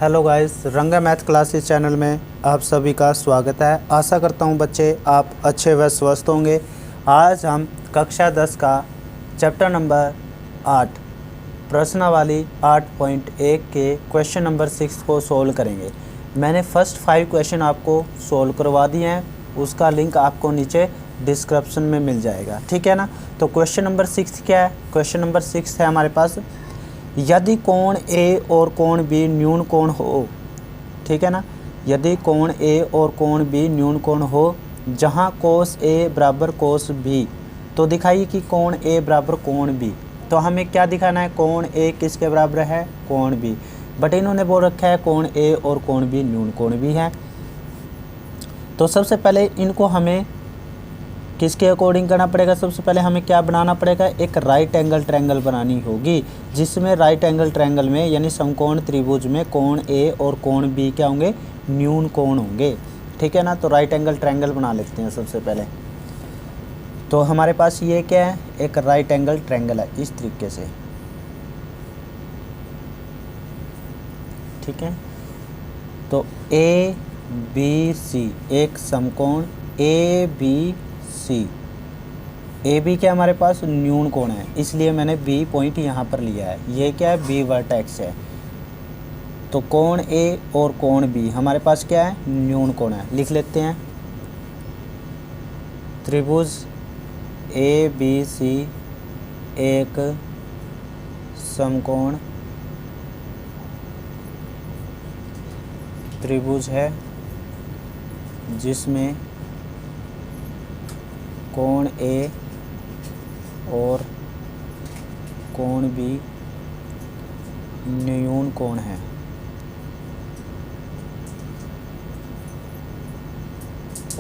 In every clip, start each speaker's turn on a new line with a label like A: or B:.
A: Hello guys, रंगा math classes channel में आप सभी का स्वागत है। आशा करता हूं बच्चे आप अच्छे व स्वस्थ होंगे। आज हम कक्षा 10 का चैप्टर नंबर 8 प्रश्नावली 8.1 के क्वेश्चन नंबर 6 को सोल्व करेंगे। मैंने फर्स्ट 5 क्वेश्चन आपको सोल्व करवा दिए हैं, उसका लिंक आपको नीचे डिस्क्रिप्शन में मिल जाएगा, ठीक है ना। तो क्वेश्चन नंबर 6 क्या है? क्वेश्चन नंबर 6 है हमारे पास, यदि कोण ए और कोण बी न्यून कोण हो, ठीक है ना। यदि कोण ए और कोण बी न्यून कोण हो जहां कोस ए बराबर कोस बी, तो दिखाइए कि कोण ए बराबर कोण बी। तो हमें क्या दिखाना है? कोण ए किसके बराबर है? कोण बी। बट इन्होंने बोल रखा है कोण ए और कोण बी न्यून कोण बी है। तो सबसे पहले इनको हमें किसके अकॉर्डिंग करना पड़ेगा? सबसे पहले हमें क्या बनाना पड़ेगा? एक राइट एंगल ट्रायंगल बनानी होगी, जिसमें राइट एंगल ट्रायंगल में यानी समकोण त्रिभुज में कोण ए और कोण बी क्या होंगे? न्यून कोण होंगे, ठीक है ना। तो राइट एंगल ट्रायंगल बना लेते हैं सबसे पहले। तो हमारे पास ये क्या है? एक राइट एंगल ट्रायंगल है इस तरीके से, ठीक है। तो ए बी सी एक समकोण A B C, A B क्या हमारे पास? न्यून कोण है, इसलिए मैंने बी पॉइंट यहाँ पर लिया है। ये क्या है? बी वर्टेक्स है। तो कोण ए और कोण बी हमारे पास क्या है? न्यून कोण है। लिख लेते हैं, त्रिभुज ए बी सी एक समकोण त्रिभुज है जिसमें कोण ए और कोण बी न्यून कोण है।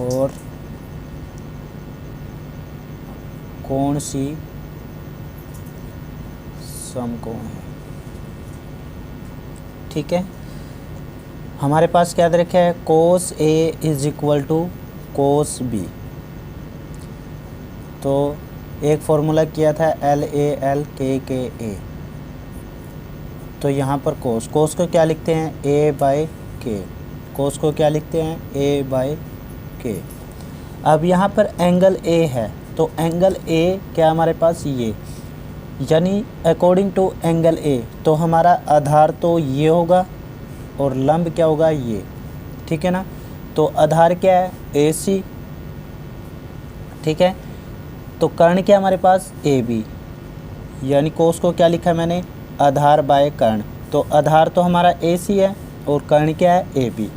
A: और कोण सी समकोण है, ठीक है। हमारे पास क्या दे रखा है? Cos A is equal to cos B. तो एक फॉर्मूला किया था एल ए एल के ए। तो यहाँ पर कोस को क्या लिखते हैं? ए बाय के। कोस को क्या लिखते हैं? ए बाय के। अब यहाँ पर एंगल ए है, तो एंगल ए क्या हमारे पास? ये, यानी अकॉर्डिंग टू एंगल ए तो हमारा आधार तो ये होगा और लंब क्या होगा? ये, ठीक है ना। तो आधार क्या है? ए सी, ठीक है। तो कर्ण क्या हमारे पास? ए बी, यानी कोस को क्या लिखा है मैंने? आधार बाय कर्ण। तो आधार तो हमारा ए सी है और कर्ण क्या है? A B.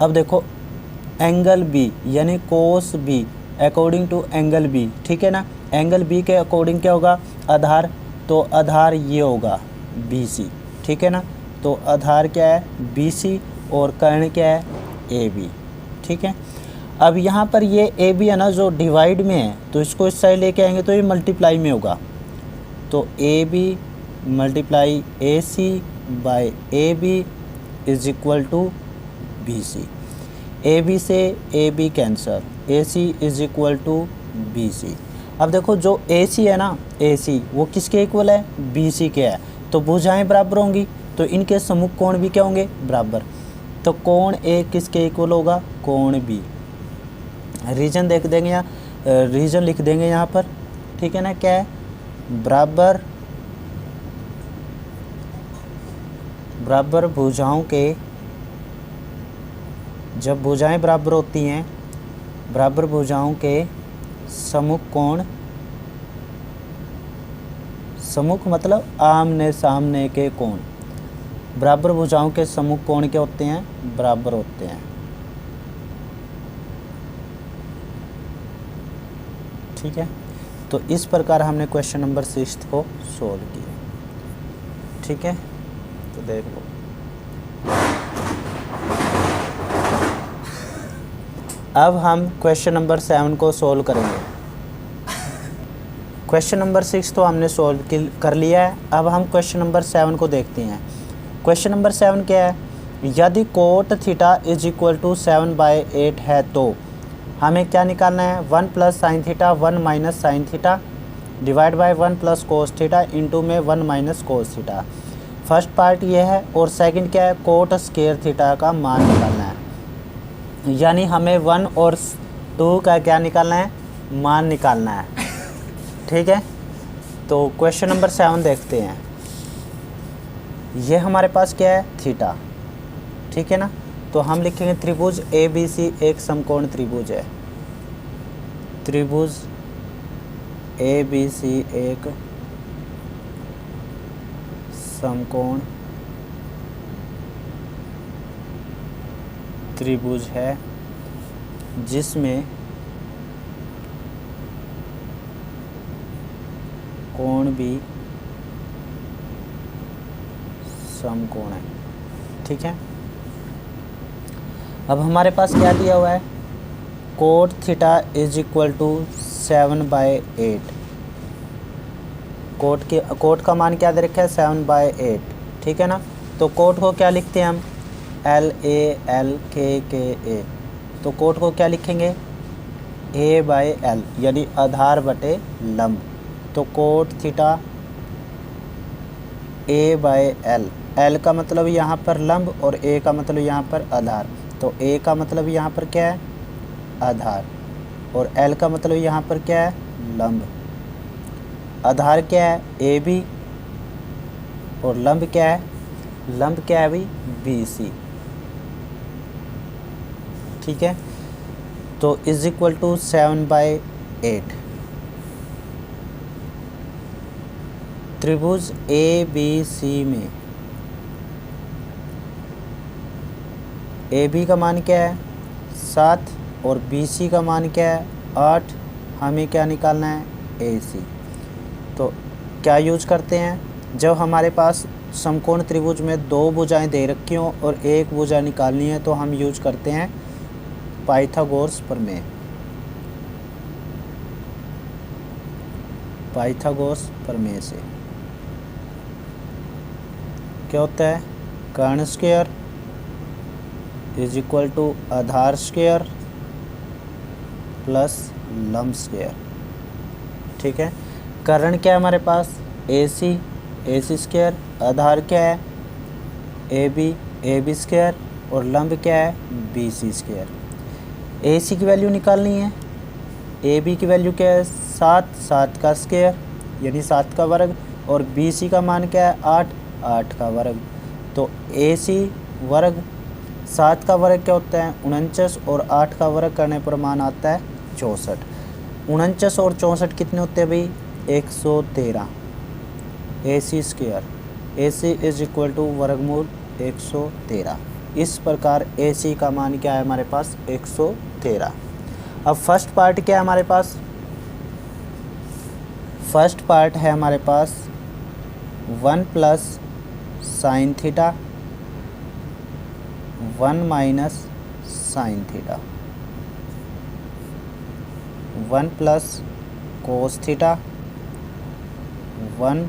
A: अब देखो एंगल बी यानी cos B according to angle B, ठीक है ना। एंगल बी के अकॉर्डिंग क्या होगा? आधार, तो आधार ये होगा बी सी, ठीक है ना। तो आधार क्या है? बी सी और कर्ण क्या है? ए बी, ठीक है। अब यहाँ पर ये ए बी है ना, जो डिवाइड में है, तो इसको इस साइड लेके आएंगे तो ये मल्टीप्लाई में होगा। तो A B multiply A C by A B is equal to B C. A B से A B cancel, A C is equal to B C. अब देखो जो ए सी है ना, ए सी वो किसके इक्वल है? बी सी के है। तो भुजाएं बराबर होंगी, तो इनके सम्मुख कोण भी क्या होंगे? बराबर। तो कोण ए किसके इक्वल होगा? कोण बी। रीजन देख देंगे यहाँ, रीजन लिख देंगे यहाँ पर, ठीक है ना। क्या है? बराबर बराबर भुजाओं के, जब भुजाएं बराबर होती हैं, बराबर भुजाओं के सम्मुख कोण, सम्मुख मतलब आमने सामने के कोण, बराबर भुजाओं के सम्मुख कोण क्या होते हैं? बराबर होते हैं, ठीक है। तो इस प्रकार हमने क्वेश्चन नंबर 6 को सोल्व किया, ठीक है। तो देख लो, अब हम क्वेश्चन नंबर 7 को सोल्व करेंगे। क्वेश्चन नंबर 6 तो हमने सोल्व कर लिया है। अब हम क्वेश्चन नंबर 7 को देखते हैं। क्वेश्चन नंबर 7 क्या है? यदि cot theta is equal to 7/8 है तो हमें क्या निकालना है? 1 plus sine theta 1 minus sine theta divide by 1 plus cos theta into में 1 minus cos theta. First part ये है और सेकंड क्या है, कोट स्क्वायर थीटा का मान निकालना है, यानी हमें 1 और 2 का क्या निकालना है, मान निकालना है। ठीक है, तो क्वेश्चन नंबर 7 देखते हैं। ये हमारे पास क्या है, थीटा। ठीक है ना, तो हम लिखेंगे त्रिभुज ABC एक समकोण त्रिभुज है। त्रिभुज ABC एक समकोण त्रिभुज है जिसमें कोण भी समकोण है। ठीक है, अब हमारे पास क्या दिया हुआ है, cot theta is equal to 7/8। Cot का मान क्या दे रखा है, 7/8। ठीक है ना, तो कोट को क्या लिखते हैं हम, LALKKA। तो कोट को क्या लिखेंगे, A/L, यानी आधार बटे लंब। तो कोट थीटा A/L, L का मतलब यहाँ पर लंब और A का मतलब यहाँ पर आधार। तो A का मतलब यहाँ पर क्या है, आधार, और L का मतलब यहाँ पर क्या है, लंब। आधार क्या है, AB, और लंब क्या है, लंब क्या है भाई, BC। ठीक है, तो इज इक्वल टू 7/8। त्रिभुज ABC में AB का मान क्या है, 7, और BC का मान क्या है, 8। हमें क्या निकालना है, AC। तो क्या यूज करते हैं, जब हमारे पास समकोण त्रिभुज में 2 भुजाएं दे रखी हों और एक भुजा निकालनी है, तो हम यूज करते हैं पाइथागोरस प्रमेय। पाइथागोरस प्रमेय से क्या होता है, कर्ण स्क्वायर इज इक्वल टू आधार स्क्वायर प्लस लंब स्क्वायर। ठीक है, कर्ण क्या है हमारे पास, AC स्क्वायर, आधार क्या है, AB स्क्वायर, और लंब क्या है, BC स्क्वायर। AC की वैल्यू निकालनी है, AB की वैल्यू क्या है, 7 का स्क्वायर यानी 7 का वर्ग, और BC का मान क्या है, 8 का वर्ग। तो AC वर्ग 7 का वर्ग क्या होता है, 49, और 8 का वर्ग करने पर मान आता है 64। 49 और 64 कितने होते हैं भाई, 113। AC square, AC is equal to वर्गमूल 113। इस प्रकार AC का मान क्या है हमारे पास, 113। अब फर्स्ट पार्ट क्या है हमारे पास, फर्स्ट पार्ट है हमारे पास 1 plus sine theta 1 minus sine theta, 1 plus cos theta 1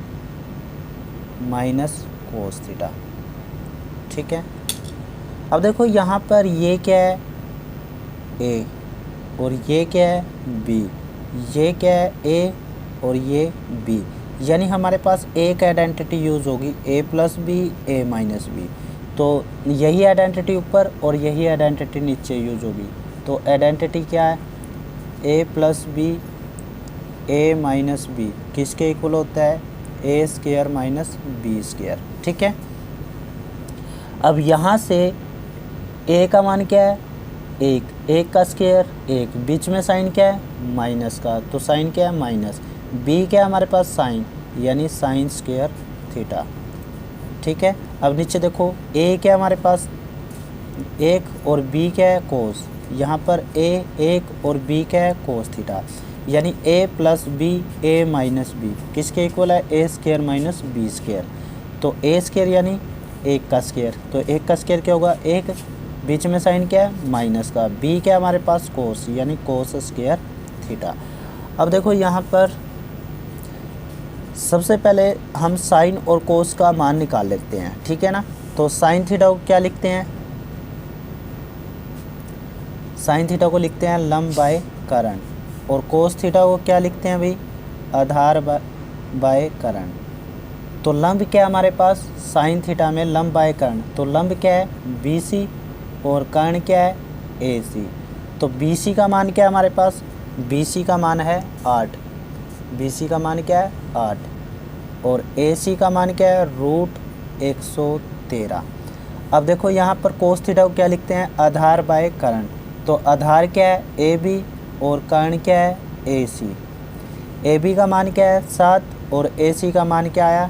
A: minus cos theta. ठीक है, अब देखो यहाँ पर ये क्या है, A, और ये क्या है, B। ये क्या है, A, और ये B, यानी हमारे पास एक आइडेंटिटी यूज़ होगी, A plus B, A minus B। तो यही आइडेंटिटी ऊपर और यही आइडेंटिटी नीचे यूज़ होगी। तो आइडेंटिटी क्या है, A plus B, A minus B किसके इक्वल होता है, A square minus B square. ठीक है, अब यहाँ से A का मान क्या है, 1 का स्क्वायर 1, बीच में साइन क्या है, माइनस का, तो साइन क्या है, माइनस। B क्या है हमारे पास, साइन, यानी साइन स्क्वायर थीटा। ठीक है, अब नीचे देखो A क्या है हमारे पास, 1, और B क्या है, कोस। यहाँ पर A 1 और B क्या है, कोस थीटा, यानी A plus B, A minus B किसके इक्वल है, A square minus B square. तो A स्क्वायर यानी 1 का स्क्वायर, तो 1 का स्क्वायर क्या होगा, 1, बीच में साइन क्या है, माइनस का। B क्या है हमारे पास, कोस, यानी कोस स्क्वायर थीटा। अब देखो यहाँ पर सबसे पहले हम साइन और कोस का मान निकाल लेते हैं। ठीक है ना, तो साइन थीटा को क्या लिखते हैं, साइन थीटा को लिखते हैं लंब बाय कर्ण, और कोस थीटा को क्या लिखते हैं भाई, आधार बाय कर्ण। तो लंब क्या है हमारे पास, साइन थीटा में लंब बाय कर्ण, तो लंब क्या है BC और कर्ण क्या है AC। तो BC का मान क्या है हमारे पास, BC का मान है 8, BC का मान क्या है 8 और AC का मान क्या है √113। अब देखो यहाँ पर कोस थीटा को क्या लिखते हैं, आधार बाय कर्ण, तो आधार क्या है AB और कर्ण क्या है AC। AB का मान क्या है 7 और AC का मान क्या आया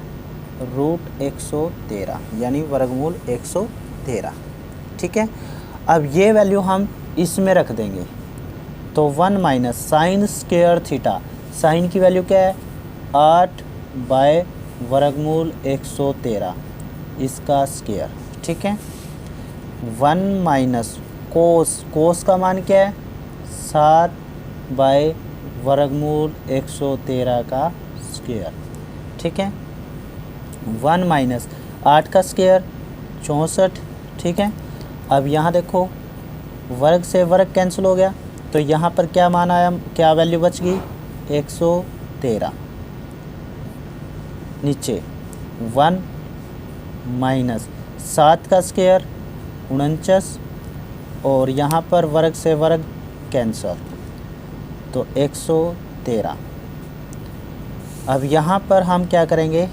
A: √113 यानी वर्गमूल 113। ठीक है, अब ये वैल्यू हम इसमें रख देंगे, तो 1 minus sine square theta, sine की वैल्यू क्या है 8 बाय वर्गमूल 113 इसका स्क्वायर। ठीक है, 1 माइनस कोस, कोस का मान क्या है 7 बाय वर्गमूल 113 का स्क्वायर। ठीक है, 1 माइनस 8 का स्क्वायर 64। ठीक है, अब यहाँ देखो वर्ग से वर्ग कैंसिल हो गया, तो यहाँ पर क्या मान आया, क्या वैल्यू बच गई 113। नीचे 1 माइनस 7 का स्क्वायर 49 और यहाँ पर वर्ग से वर्ग कैंसिल, तो 113। अब यहाँ पर हम क्या करेंगे,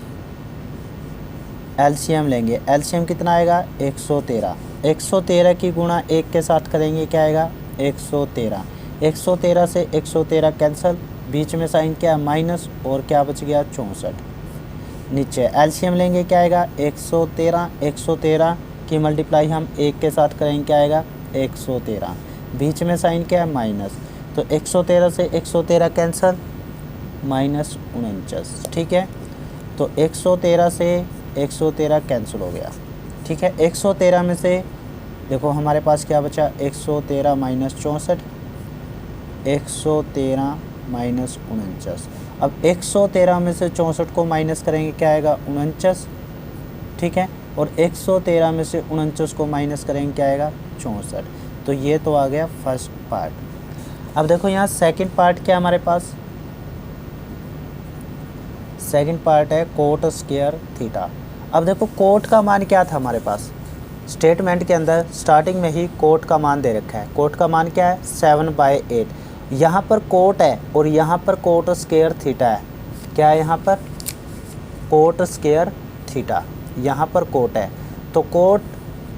A: एलसीएम लेंगे, एलसीएम कितना आएगा 113, 113 की गुणा 1 के साथ करेंगे क्या आएगा 113, 113 से 113 कैंसिल, बीच में साइन क्या है माइनस और क्या बच गया 64। नीचे एलसीएम लेंगे क्या आएगा 113, 113 की मल्टीप्लाई हम 1 के साथ करेंगे क्या आएगा 113, बीच में साइन क्या है माइनस, तो 113 से 113 कैंसिल -49। ठीक है, तो 113 से 113 कैंसिल हो गया। ठीक है, 113 में से देखो हमारे पास क्या बचा 113 माइनस 64, 113 माइनस 49। अब 113 में से 64 को माइनस करेंगे क्या आएगा 49। ठीक है, और 113 में से 49 को माइनस करेंगे क्या आएगा 64। तो ये तो आ गया फर्स्ट पार्ट। अब देखो यहाँ सेकंड पार्ट क्या हमारे पास, सेकंड पार्ट है कोट स्क्वायर थीटा। अब देखो कोट का मान क्या था हमारे पास, स्टेटमेंट के अंदर स्टार्टिंग में ही कोट का मान दे रखा है, कोट का मान क्या है 7/8। यहाँ पर कोट है और यहाँ पर कोट स्क्वायर थीटा है, क्या है यहाँ पर कोट स्क्वायर थीटा, यहाँ पर कोट है, तो कोट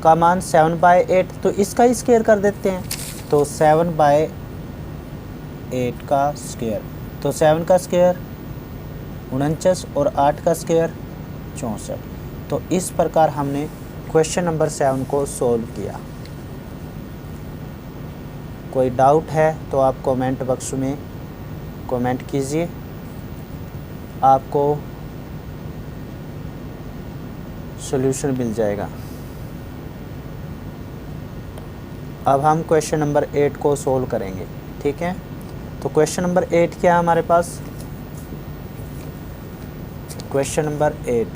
A: का मान 7/8, तो इसका ही स्क्वायर कर देते हैं, तो 7/8 का स्क्वायर, तो 7 का स्क्वायर 49 और 8 का स्क्वायर 64। तो इस प्रकार हमने क्वेश्चन नंबर 7 को सोल्व किया। कोई डाउट है तो आप कमेंट बॉक्स में कमेंट कीजिए, आपको सॉल्यूशन मिल जाएगा। अब हम क्वेश्चन नंबर 8 को सोल्व करेंगे। ठीक है, तो क्वेश्चन नंबर 8 क्या है हमारे पास, क्वेश्चन नंबर 8,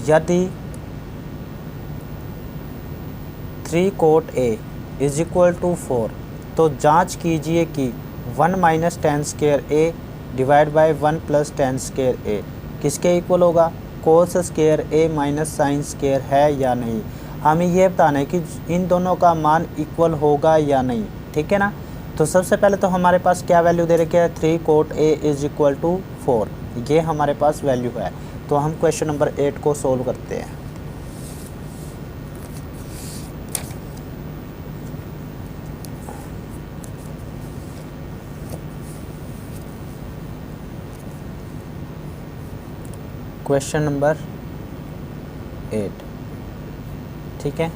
A: यदि 3 cot A is equal to 4, तो जांच कीजिए कि 1 minus tan square A divide by 1 plus tan square A किसके इक्वल होगा, cos square A minus sine square है या नहीं। हमें यह बताना है कि इन दोनों का मान इक्वल होगा या नहीं। ठीक है ना, तो सबसे पहले तो हमारे पास क्या वैल्यू दे रखी है 3 cot A is equal to 4, ये हमारे पास वैल्यू है। तो हम क्वेश्चन नंबर 8 को सोल्व करते हैं। क्वेश्चन नंबर 8, ठीक है,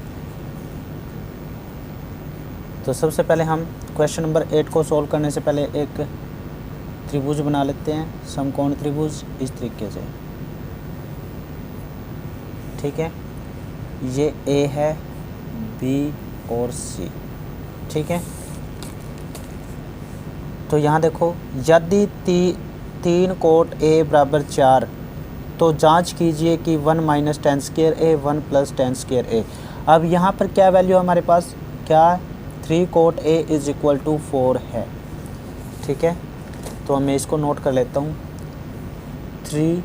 A: तो सबसे पहले हम क्वेश्चन नंबर 8 को सोल्व करने से पहले एक त्रिभुज बना लेते हैं, समकोण त्रिभुज इस तरीके से। ठीक है, ये A है, B और C। ठीक है, तो यहाँ देखो यदि 3 cot A बराबर 4, तो जांच कीजिए कि 1 minus tan square A 1 plus tan square A। अब यहाँ पर क्या वैल्यू हमारे पास, क्या 3 cot A is equal to 4 है। ठीक है, तो मैं इसको नोट कर लेता हूँ, 3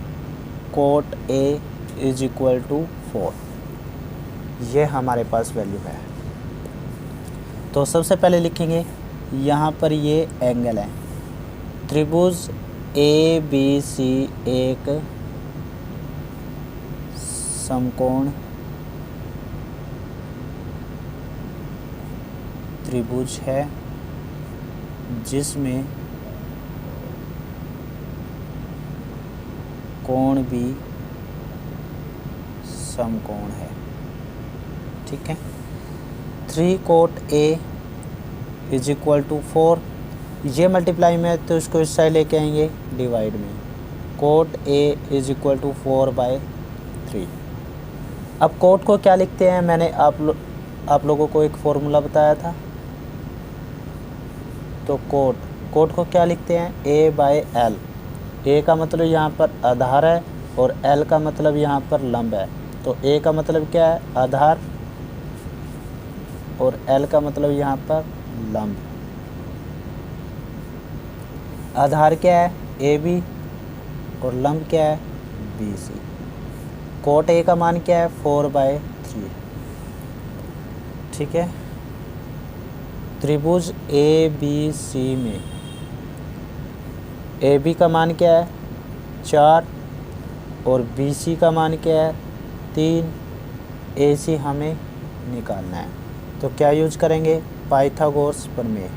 A: cot A is equal to 4। ये हमारे पास वैल्यू है। तो सबसे पहले लिखेंगे यहाँ पर ये एंगल है, त्रिभुज ए बी सी एक समकोण त्रिभुज है जिसमें कोण भी समकोण है। ठीक है, 3 cot A is equal to 4। ये मल्टीप्लाई में तो इसको इस साइड लेके आएंगे डिवाइड में, cot A is equal to 4/3। अब कोट को क्या लिखते हैं, मैंने आप लोगों को एक फॉर्मूला बताया था। तो कोट को क्या लिखते हैं, A/L। ए का मतलब यहाँ पर आधार है और L का मतलब यहाँ पर लंब है। तो A का मतलब क्या है, आधार, और L का मतलब यहाँ पर लंब। आधार क्या है, AB, और लंब क्या है, BC। कोट A का मान क्या है, 4/3। ठीक है, त्रिभुज ABC में AB का मान क्या है, 4, और BC का मान क्या है, 3। AC हमें निकालना है। तो क्या यूज करेंगे, पाइथागोरस प्रमेय।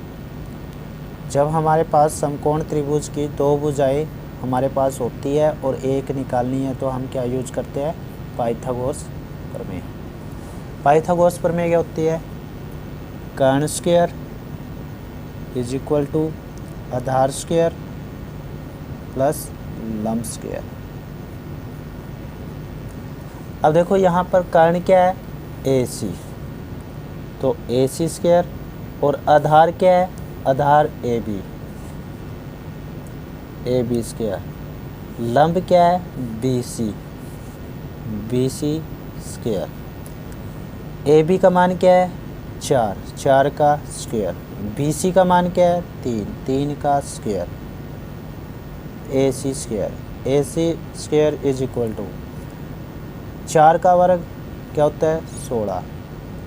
A: जब हमारे पास समकोण त्रिभुज की 2 भुजाएं हमारे पास होती है और एक निकालनी है, तो हम क्या यूज करते हैं, पाइथागोरस प्रमेय। पाइथागोरस प्रमेय क्या होती है, कर्ण स्क्वायर इज इक्वल टू आधार स्क्वायर प्लस लंब स्क्वायर। अब देखो यहाँ पर कर्ण क्या है, AC, तो AC स्क्वायर, और आधार क्या है, आधार AB स्क्वायर। लंब क्या है, BC स्क्वायर। AB का मान क्या है, 4 का स्क्वायर। BC का मान क्या है, 3 का square. AC square is equal to 4 का वर्ग क्या होता है, 16,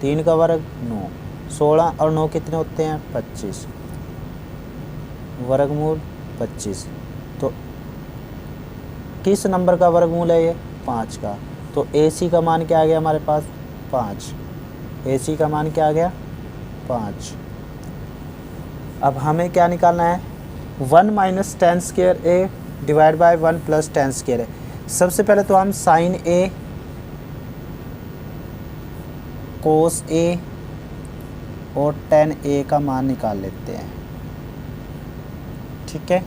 A: 3 का वर्ग 9, 16 और 9 कितने होते हैं, 25, वर्गमूल 25। तो किस नंबर का वर्गमूल है ये, 5 का। तो AC का मान क्या आ गया हमारे पास, 5। AC का मान क्या आ गया, 5। अब हमें क्या निकालना है, 1 - tan square A divide by 1 + tan square A। सबसे पहले तो हम साइन A, कोस A और tan A का मान निकाल लेते हैं। ठीक है,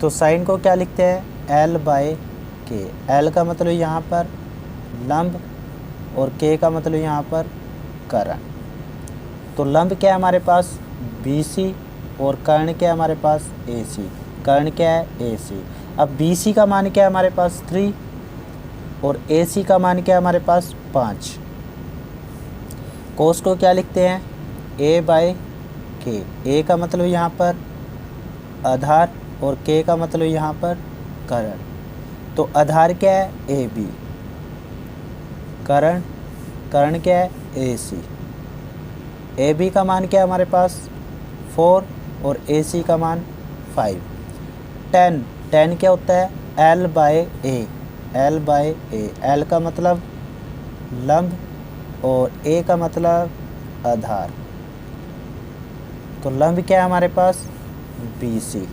A: तो साइन को क्या लिखते हैं, L/K। L का मतलब यहाँ पर लंब और K का मतलब यहाँ पर कर्ण। तो लंब क्या है हमारे पास, BC, और कर्ण क्या है हमारे पास, AC। कर्ण क्या है, AC। अब BC का मान क्या है हमारे पास, 3, और AC का मान क्या है हमारे पास, 5। कोस को क्या लिखते हैं, A/K। A का मतलब यहाँ पर आधार और K का मतलब यहाँ पर कर्ण। तो आधार क्या है, AB, कर्ण क्या है, AC। AB का मान क्या है हमारे पास, 4, और AC का मान 5। tan क्या होता है, L/A। L का मतलब लंब और A का मतलब आधार। तो लंब क्या है हमारे पास, BC,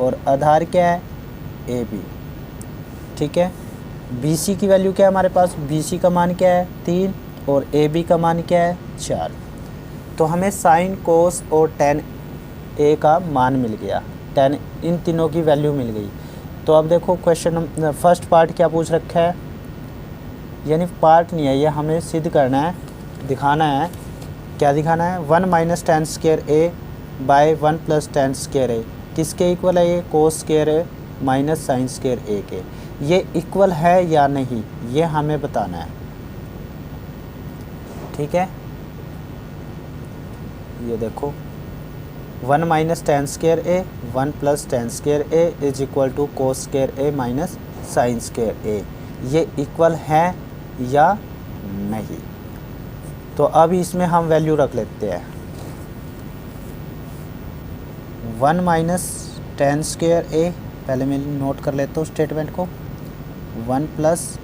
A: और आधार क्या है, AB। ठीक है, BC की वैल्यू क्या है हमारे पास, BC का मान क्या है, 3, और AB का मान क्या है, 4। तो हमें साइन, कोस और tan A का मान मिल गया, tan इन तीनों की वैल्यू मिल गई। तो अब देखो क्वेश्चन फर्स्ट पार्ट क्या पूछ रखा है, यानी पार्ट नहीं है ये, हमें सिद्ध करना है, दिखाना है। क्या दिखाना है, 1 - tan square A by 1 + tan square A किसके इक्वल है, ये cos square A minus sine square A के। ये इक्वल है या नहीं, ये हमें बताना है। ठीक है, ये देखो 1 minus tan square A, 1 plus tan square A is equal to cos square A minus sine square A. ये इक्वल है या नहीं? तो अब इसमें हम वैल्यू रख लेते हैं। 1 माइनस टेन स्क्वेयर ए, पहले मैं नोट कर लेता हूँ स्टेटमेंट को। 1 plus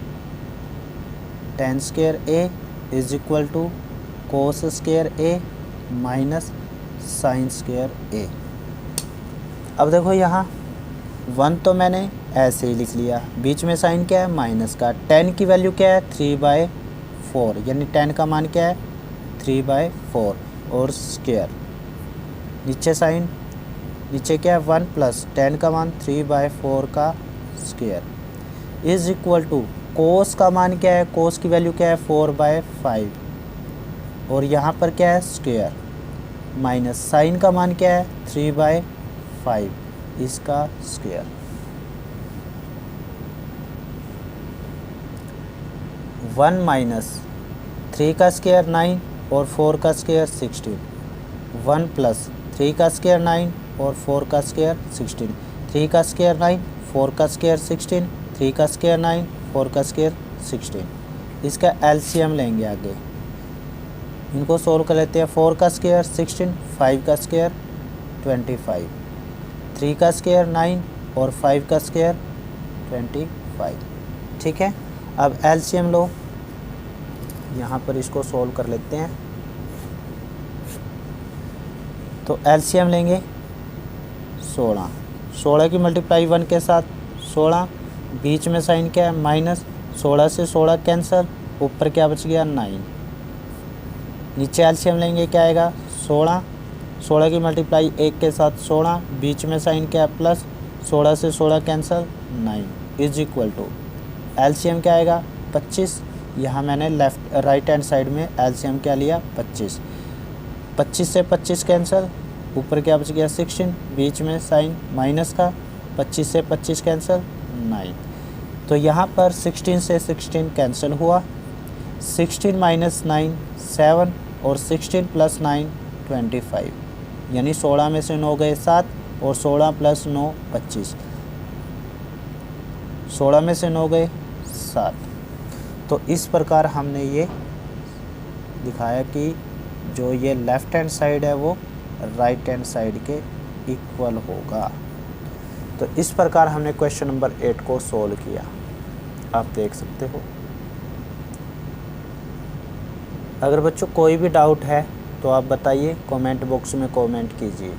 A: tan square A is equal to cos square A minus sine square A. अब देखो यहाँ 1 तो मैंने ऐसे ही लिख लिया, बीच में साइन क्या है? माइनस का। 10 की वैल्यू क्या है? 3/4, यानी 10 का मान क्या है? 3/4 और स्क्वेयर। नीचे साइन, नीचे क्या है? 1 प्लस 10 का मान 3/4 का स्क्वेयर इज इक्वल टू कोस का मान क्या है? कोस की वैल्यू क्या है? 4/5 और यहाँ पर क्या है? स्क्वेयर, माइनस साइन का मान क्या है? 3/5 इसका स्क्वेयर। 1 माइनस 3 का स्क्वेयर 9 और 4 का स्क्वेयर 16। 1 प्लस 3 का स्क्वेयर 9 और 4 का स्क्वेयर 16। 3 का स्क्वेयर 9, 4 का स्क्वेयर 16, 3 का स्क्वेयर 9, 4 का स्क्वेयर 16। इसका एलसीएम लेंगे आगे, इनको सोल्व कर लेते हैं। 4 का स्क्वेयर 16, 5 का स्क्वेयर 25, 3 का स्क्वेयर 9 और 5 का स्क्वेयर 25। ठीक है, अब एलसीएम लो, यहाँ पर इसको सोल्व कर लेते हैं। तो एलसीएम लेंगे 16, 16 की मल्टीप्लाई 1 के साथ 16, बीच में साइन क्या है? माइनस। 16 से 16 कैंसिल, ऊपर क्या बच गया? 9। नीचे एलसीएम लेंगे, क्या आएगा? 16, 16 की मल्टीप्लाई 1 के साथ 16, बीच में साइन क्या है? प्लस। 16 से 16 cancel, 9 is equal to LCM क्या आएगा? 25। यहाँ मैंने राइट हैंड साइड में एलसीएम क्या लिया? 25। 25 से 25 कैंसिल, ऊपर क्या बच गया? 16, बीच में साइन माइनस का। 25 से 25 कैंसिल, 9। तो यहाँ पर 16 से 16 कैंसिल हुआ। 16 माइनस 9 7 और 16 प्लस 9 25, यानी 16 में से 9 गए 7 और 16 प्लस 9 25। 16 में से 9 गए 7। तो इस प्रकार हमने ये दिखाया कि जो ये लेफ़्ट हैंड साइड है वो राइट हैंड साइड के इक्वल होगा। तो इस प्रकार हमने क्वेश्चन नंबर 8 को सोल्व किया, आप देख सकते हो। अगर बच्चों कोई भी डाउट है तो आप बताइए, कमेंट बॉक्स में कमेंट कीजिए।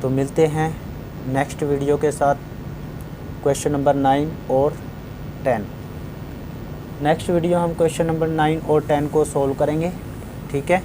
A: तो मिलते हैं नेक्स्ट वीडियो के साथ क्वेश्चन नंबर 9 और 10। नेक्स्ट वीडियो हम क्वेश्चन नंबर 9 और 10 को सोल्व करेंगे। ठीक है।